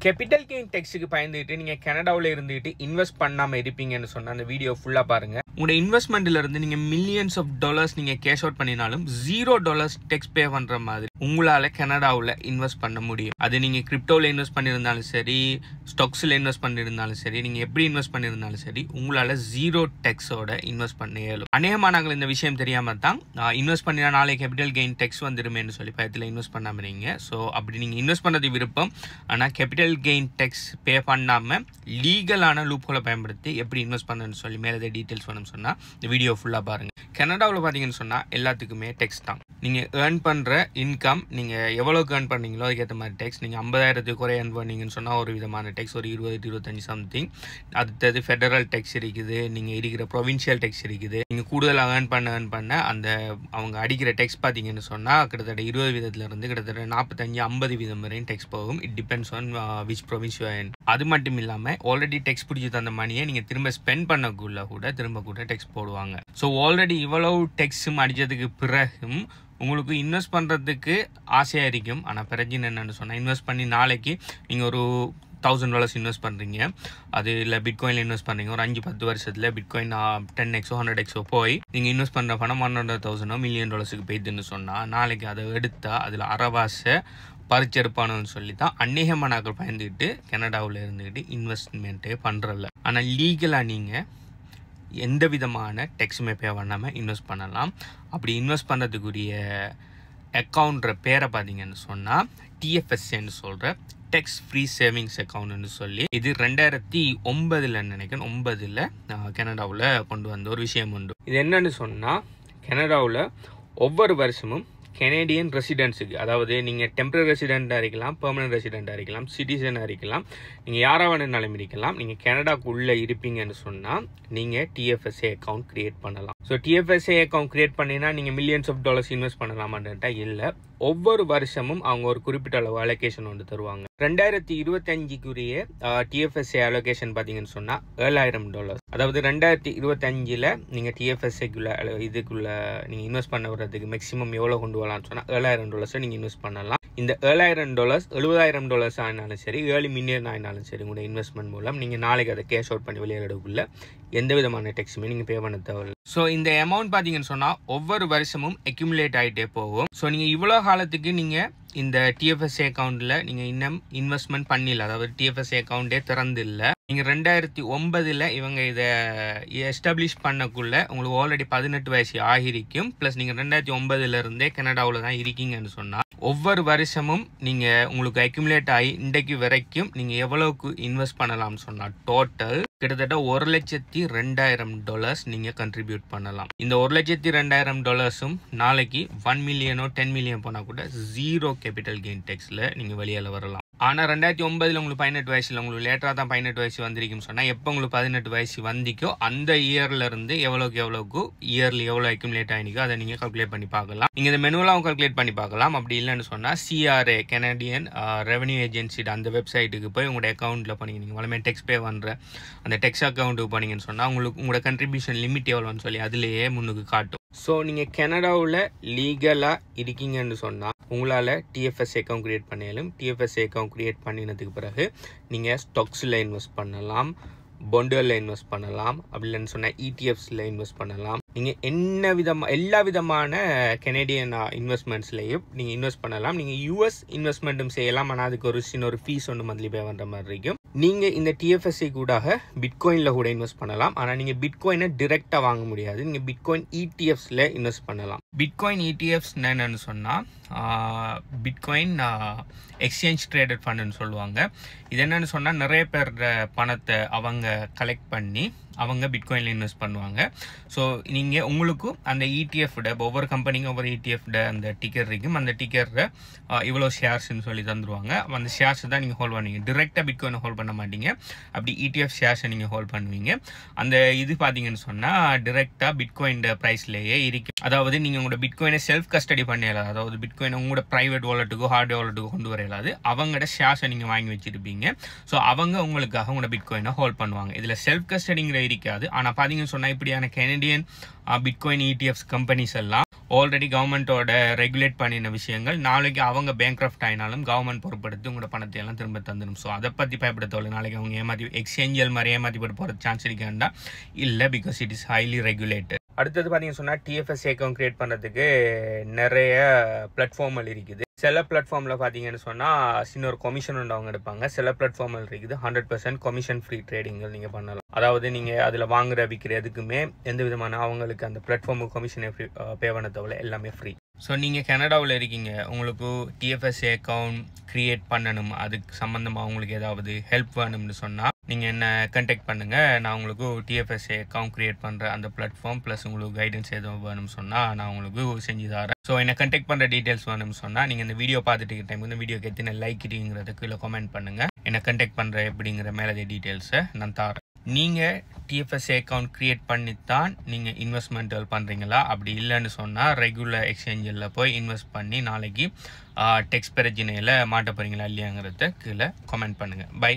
Capital gain டேக்ஸுக்கு பயந்துட்டு நீங்க கனடாவில் இருந்துட்டு இன்வெஸ்ட் பண்ணாம இருப்பீங்கன்னு சொன்ன அந்த வீடியோ ஃபுல்லா பாருங்க. உங்களோட இன்வெஸ்ட்மெண்ட்ல இருந்து நீங்க மில்லியன்ஸ் ஆஃப் டாலர்ஸ் நீங்க கேஷ் அவுட் பண்ணினாலும் $0 டேக்ஸ் பே பண்ற மாதிரி உங்களால கனடாவில் இன்வெஸ்ட் பண்ண முடியும். அது நீங்க கிரிப்டோல இன்வெஸ்ட் பண்ணியிருந்தாலும் சரி, ஸ்டாக்ஸ்ல இன்வெஸ்ட் பண்ணியிருந்தாலும் சரி, நீங்க எப்படி இன்வெஸ்ட் பண்ணியிருந்தாலும் சரி, உங்களால 0 டேக்ஸோட இன்வெஸ்ட் பண்ண இயலும். அநேகமானவர்கள் இந்த விஷயம் தெரியாம தான் இன்வெஸ்ட் பண்ணினா நாளை கேபிட்டல் கெயின் டேக்ஸ் வந்துருமேன்னு சொல்லி பயத்தில் இன்வெஸ்ட் பண்ணாம இருக்கீங்க. ஸோ அப்படி நீங்க இன்வெஸ்ட் பண்ணது விருப்பம், ஆனா கேபிட்டல் கெயின் டேக்ஸ் பே பண்ணாம லீகலான லூப்களை பயன்படுத்தி எப்படி இன்வெஸ்ட் பண்ணணும்னு சொல்லி மேலே டீடைல்ஸ் வேணும்னு சொன்னா இந்த வீடியோ ஃபுல்லா பாருங்க. கனடாவில் பார்த்தீங்கன்னு சொன்னா எல்லாத்துக்குமே டேக்ஸ் தான். நீங்க ஏர்ன் பண்ற இன்கம் நீங்க எவ்வளவுக்கு ஏர்ன் பண்ணீங்களோ அதுக்கேற்ற மாதிரி டேக்ஸ். நீங்க 50,000 குறை ஏர்ன் பண்ணீங்கன்னு சொன்னா ஒரு விதமான டேக்ஸ், ஒரு 20-25 சம்திங். அடுத்தது ஃபெடரல் டேக்ஸ் இருக்குது, நீங்க இருக்கிற ப்ரொவின்சியல் டேக்ஸ் இருக்குது. நீங்க கூடுதலாக ஏர்ன் பண்ண அந்த அவங்க அடிக்கிற டேக்ஸ் பார்த்தீங்கன்னு சொன்னா கிட்டத்தட்ட 20% இருந்து கிட்டத்தட்ட 45-50% வரையும் டேக்ஸ் போகும். It depends on which province you are. அது மட்டும் இல்லாம ஆல்ரெடி டேக்ஸ் பிடிச்சி தந்த மணியை நீங்க திரும்ப ஸ்பெண்ட் பண்ணக்குள்ள திரும்ப கூட டேக்ஸ் போடுவாங்க. ஸோ ஆல்ரெடி இவ்வளவு டேக்ஸும் அடிச்சதுக்கு பிறகும் உங்களுக்கு இன்வெஸ்ட் பண்றதுக்கு ஆசையா இருக்கும். ஆனா பிரச்சனை என்னன்னு சொன்னா, இன்வெஸ்ட் பண்ணி நாளைக்கு நீங்க ஒரு $1,000 இன்வெஸ்ட் பண்றீங்க, அது இல்லை பிட்காயின்ல இன்வெஸ்ட் பண்றீங்க. ஒரு 5-10 வருஷத்துல பிட்காயின் 10x 100x போய் நீங்க இன்வெஸ்ட் பண்ற பணம் $100,000 $1 million போயிடுதுன்னு சொன்னா, நாளைக்கு அதை எடுத்தா அதுல அறவாசை பறிச்செடுப்பானு சொல்லி தான் அநேகமான நாட்கள் பயந்துக்கிட்டு கனடாவில் இருந்துக்கிட்டு இன்வெஸ்ட்மெண்ட்டே பண்றல. ஆனா லீகலா நீங்க எந்த விதமான டேக்ஸுமே பே பண்ணாமல் இன்வெஸ்ட் பண்ணலாம். அப்படி இன்வெஸ்ட் பண்ணுறதுக்குரிய அக்கௌண்ட்ற பேரை பார்த்தீங்கன்னு சொன்னால் TFSAன்னு சொல்கிற டேக்ஸ் ஃப்ரீ சேவிங்ஸ் அக்கௌண்ட்னு சொல்லி, இது 2009 நினைக்கிறேன் 9 கனடாவில் கொண்டு வந்த ஒரு விஷயம் உண்டு. இது என்னன்னு சொன்னால், கனடாவில் ஒவ்வொரு வருஷமும் கனேடியன் ரெசிடென்ட்ஸுக்கு, அதாவது நீங்கள் டெம்பரரி ரெசிடெண்ட்டாக இருக்கலாம், பெர்மனன்ட் ரெசிடெண்ட்டாக இருக்கலாம், சிட்டிசனாக இருக்கலாம், நீங்கள் யாராக வேணுனாலும் இருக்கலாம். நீங்கள் கனடாக்குள்ளே இருப்பீங்கன்னு சொன்னால் நீங்கள் TFSA அக்கௌண்ட் கிரியேட் பண்ணலாம். ஸோ TFSA அக்கௌண்ட் கிரியேட் பண்ணினா நீங்கள் மில்லியன்ஸ் ஆஃப் டாலர்ஸ் இன்வெஸ்ட் பண்ணலாமான்ட்டா இல்லை. ஒவ்வொரு வருஷமும் அவங்க ஒரு குறிப்பிட்ட அளவு அலோகேஷன் ஒன்று தருவாங்க. 2025க்குரிய TFSA அலோகேஷன் பார்த்தீங்கன்னு சொன்னால் $7,000. அதாவது 2025 நீங்கள் TFSAக்குள்ள இதுக்குள்ள நீங்கள் இன்வெஸ்ட் பண்ண வர்றதுக்கு மேக்ஸிமம் எவ்வளோ கொண்டு வரலாம்னு சொன்னால் $7,000 நீங்கள் இன்வெஸ்ட் பண்ணலாம். இந்த $7,000 $70,000 ஆனாலும் சரி, $7 மில்லியன் ஆனாலும் சரி, உங்களோட இன்வெஸ்ட்மெண்ட் மூலம் நீங்கள் நாளைக்கு அதை கேஷ் அவுட் பண்ணி வெளியிடக்குள்ள எந்த விதமான டேக்ஸுமே நீங்கள் பே பண்ண தேவையில்லை. ஸோ இந்த அமௌண்ட் பார்த்தீங்கன்னு சொன்னால் ஒவ்வொரு வருஷமும் அக்யூமுலேட் ஆகிட்டே போகும். ஸோ நீங்கள் இவ்வளோ காலத்துக்கு நீங்கள் இந்த TFSA அக்கௌண்ட்ல நீங்க இன்னும் இன்வெஸ்ட்மெண்ட் பண்ணல, அதாவது TFSA அக்கௌண்டே திறந்து இல்லை. நீங்க 2009 இவங்க இதை எஸ்டாப்ளிஷ் பண்ணக்குள்ள உங்களுக்கு ஆல்ரெடி 18 வயசு ஆகிருக்கும். பிளஸ் நீங்க 2009 இருந்தே கனடாவில் தான் இருக்கீங்கன்னு சொன்னா ஒவ்வொரு வருஷமும் நீங்க உங்களுக்கு அக்யூமுலேட் ஆகி இன்றைக்கு வரைக்கும் நீங்க எவ்வளவுக்கு இன்வெஸ்ட் பண்ணலாம்னு சொன்னா டோட்டல் கிட்டத்தட்ட $1,02,000 நீங்க கண்ட்ரிபியூட் பண்ணலாம். இந்த $1,02,000 நாளைக்கு 1 மில்லியனோ 10 மில்லியன் போனா கூட 0 கேபிட்டல் கெயின் டேக்ஸ்ல நீங்க வெளியில வரலாம். ஆனா 2009 உங்களுக்கு 18 வயசுல, உங்களுக்கு லேட்டரா தான் 18 வயசு வந்திருக்கும் சொன்னா, எப்போ உங்களுக்கு 18 வயசு வந்திக்கோ அந்த இயர்ல இருந்து எவ்வளவுக்கு இயர்லி எவ்வளவு அக்யூமுலேட் ஆகிக்கோ அதை நீங்க கால்குலேட் பண்ணி பார்க்கலாம். நீங்க இந்த மெனுவெல்லாம் கால்குலேட் பண்ணி பார்க்கலாம். அப்படி இல்லைன்னு சொன்னா CRA கனடியன் ரெவன்யூ ஏஜென்சி அந்த வெப்சைட்டுக்கு போய் உங்களோட அக்கௌண்ட்ல பண்ணி நீங்க வளமே டேக்ஸ் பே பண்ற அந்த டேக்ஸ் அக்கௌண்ட்டுக்கு போனீங்கன்னு சொன்னா உங்களுக்கு உங்களோட கண்ட்ரிபியூஷன் லிமிட் எவ்வளோன்னு சொல்லி அதுலேயே முன்னுக்கு காட்டும். ஸோ நீங்கள் கனடாவில் லீகலாக இருக்கீங்கன்னு சொன்னால் உங்களால் TFSA அக்கௌண்ட் கிரியேட் பண்ணாலும், TFSA அக்கௌண்ட் கிரியேட் பண்ணினதுக்கு பிறகு நீங்கள் ஸ்டாக்ஸில் இன்வெஸ்ட் பண்ணலாம், பாண்டுகளில் இன்வெஸ்ட் பண்ணலாம், அப்படி இல்லைன்னு சொன்னால் ETFஸில் இன்வெஸ்ட் பண்ணலாம். நீங்கள் எல்லா விதமான கனேடியன் இன்வெஸ்ட்மெண்ட்ஸ்லையும் நீங்கள் இன்வெஸ்ட் பண்ணலாம். நீங்கள் US இன்வெஸ்ட்மெண்ட்டும் செய்யலாம். ஆனால் அதுக்கு ஒரு சின்ன ஒரு ஃபீஸ் ஒன்று மந்த்லி பே பண்ணுற மாதிரி இருக்கும். நீங்கள் இந்த TFSA கூடாக பிட்காயினில் கூட இன்வெஸ்ட் பண்ணலாம். ஆனால் நீங்கள் பிட்காயினை டிரெக்டாக வாங்க முடியாது. நீங்கள் பிட்காயின் ETFஸில் இன்வெஸ்ட் பண்ணலாம். பிட்காயின் ETFஸ் என்னன்னு சொன்னால் பிட்காயின் எக்ஸ்சேஞ்ச் ட்ரேடட் ஃபண்டுன்னு சொல்லுவாங்க. இது என்னன்னு சொன்னால் நிறைய பேர் பணத்தை அவங்க கலெக்ட் பண்ணி அவங்க பிட்காயின்ல இன்வெஸ்ட் பண்ணுவாங்க. ஸோ நீங்கள் உங்களுக்கும் அந்த ETF ஒவ்வொரு கம்பெனிக்கும் ஒவ்வொரு ETF அந்த டிக்கர் இருக்கும். அந்த டிக்கரில் இவ்வளோ ஷேர்ஸ்ன்னு சொல்லி தந்துருவாங்க. அந்த ஷேர்ஸ் தான் நீங்கள் ஹோல்ட் பண்ணுவீங்க. டிரெக்டாக பிட்காயினை ஹோல்ட் பண்ண மாட்டீங்க. அப்படி ETF ஷேர்ஸை நீங்கள் ஹோல்ட் பண்ணுவீங்க. அந்த இது பார்த்தீங்கன்னு சொன்னால் டிரெக்டாக பிட்காயின் ப்ரைஸ்லேயே இருக்கும். அதாவது நீங்கள் உங்களோட பிட்காயினை செல்ஃப் கஸ்டடி பண்ணலாம். அதாவது பிட்காயினை உங்களோட ப்ரைவேட் வாலெட்டுக்கோ ஹார்ட் வாலெட்டுக்கோ கொண்டு வரையலாது. அவங்களோட ஷேர்ஸை நீங்கள் வாங்கி வச்சிருப்பீங்க. ஸோ அவங்க உங்களுக்காக உங்களோட பிட்காயினை ஹோல்ட் பண்ணுவாங்க. இதில் செல்ஃப் கஸ்டடிங்கிற இருக்காது. ஆனால் பார்த்தீங்கன்னு சொன்னால் இப்படியான கெனடியன் பிட்காயின் ETFs கம்பெனிஸ் எல்லாம் ஆல்ரெடி கவர்மெண்ட்டோட ரெகுலேட் பண்ணின விஷயங்கள். நாளைக்கு அவங்க பேங்க்ரப்ட் ஆயினாலும் கவர்மெண்ட் பொறுப்படுத்தி உங்களோட பணத்தை எல்லாம் திரும்ப தந்துடும். ஸோ அதை பற்றி பயப்பட தேவை. நாளைக்கு அவங்க ஏமாற்றி எக்ஸ்சேஞ்சல் மாதிரி ஏமாற்றி போகிற சான்ஸ் இருக்காண்டா இல்லை, because it is highly regulated. அடுத்தது பார்த்தீங்கன்னு சொன்னால் TFS அக்கௌண்ட் கிரியேட் பண்ணுறதுக்கு நிறைய பிளாட்ஃபார்மல் இருக்குது. சில பிளாட்ஃபார்மில் பார்த்தீங்கன்னு சொன்னால் சின்ன ஒரு கமிஷன் ஒன்று அவங்க எடுப்பாங்க. சில பிளாட்ஃபார்மில் இருக்குது 100% கமிஷன் ஃப்ரீ ட்ரேடிங்கள் நீங்கள் பண்ணலாம். அதாவது நீங்கள் அதில் வாங்குற விற்கிற எதுக்குமே எந்த விதமான அவங்களுக்கு அந்த பிளாட்ஃபார்முக்கு கமிஷனை ஃப்ரீ பே பண்ண தேவை, எல்லாமே ஃப்ரீ. ஸோ நீங்கள் கனடாவில் இருக்கீங்க, உங்களுக்கு TFS அக்கௌண்ட் க்ரியேட் பண்ணணும், அதுக்கு சம்மந்தமாக உங்களுக்கு ஏதாவது ஹெல்ப் வேணும்னு சொன்னால் நீங்கள் என்ன கான்டாக்ட் பண்ணுங்கள். நான் உங்களுக்கு TFS அக்கௌண்ட் க்ரியேட் பண்ணுற அந்த பிளாட்ஃபார்ம் ப்ளஸ் உங்களுக்கு கைடன்ஸ் எதுவும் வேணும்னு சொன்னால் நான் உங்களுக்கு செஞ்சு தரேன். ஸோ என்ன கான்டாக்ட் பண்ணுற டீட்டெயில்ஸ் வேணும்னு சொன்னால் நீங்கள் இந்த வீடியோ பார்த்துட்டு டைம் இந்த வீடியோக்கு எத்தனை லைக் இட்டுங்கிறத கீழே கமெண்ட் பண்ணுங்கள். என்ன கான்டாக்ட் பண்ணுற எப்படிங்கிற மேலே டீட்டெயில்ஸை நான் தரேன். நீங்கள் TFS அக்கௌண்ட் க்ரியேட் பண்ணித்தான் நீங்கள் இன்வெஸ்ட்மெண்ட்கள் பண்ணுறீங்களா? அப்படி இல்லைன்னு சொன்னால் ரெகுலர் எக்ஸ்சேஞ்சில் போய் இன்வெஸ்ட் பண்ணி நாளைக்கு டெக்ஸ் பிரச்சனையில் மாட்ட போகிறீங்களா இல்லையாங்கிறத கீழே கமெண்ட் பண்ணுங்கள். பை.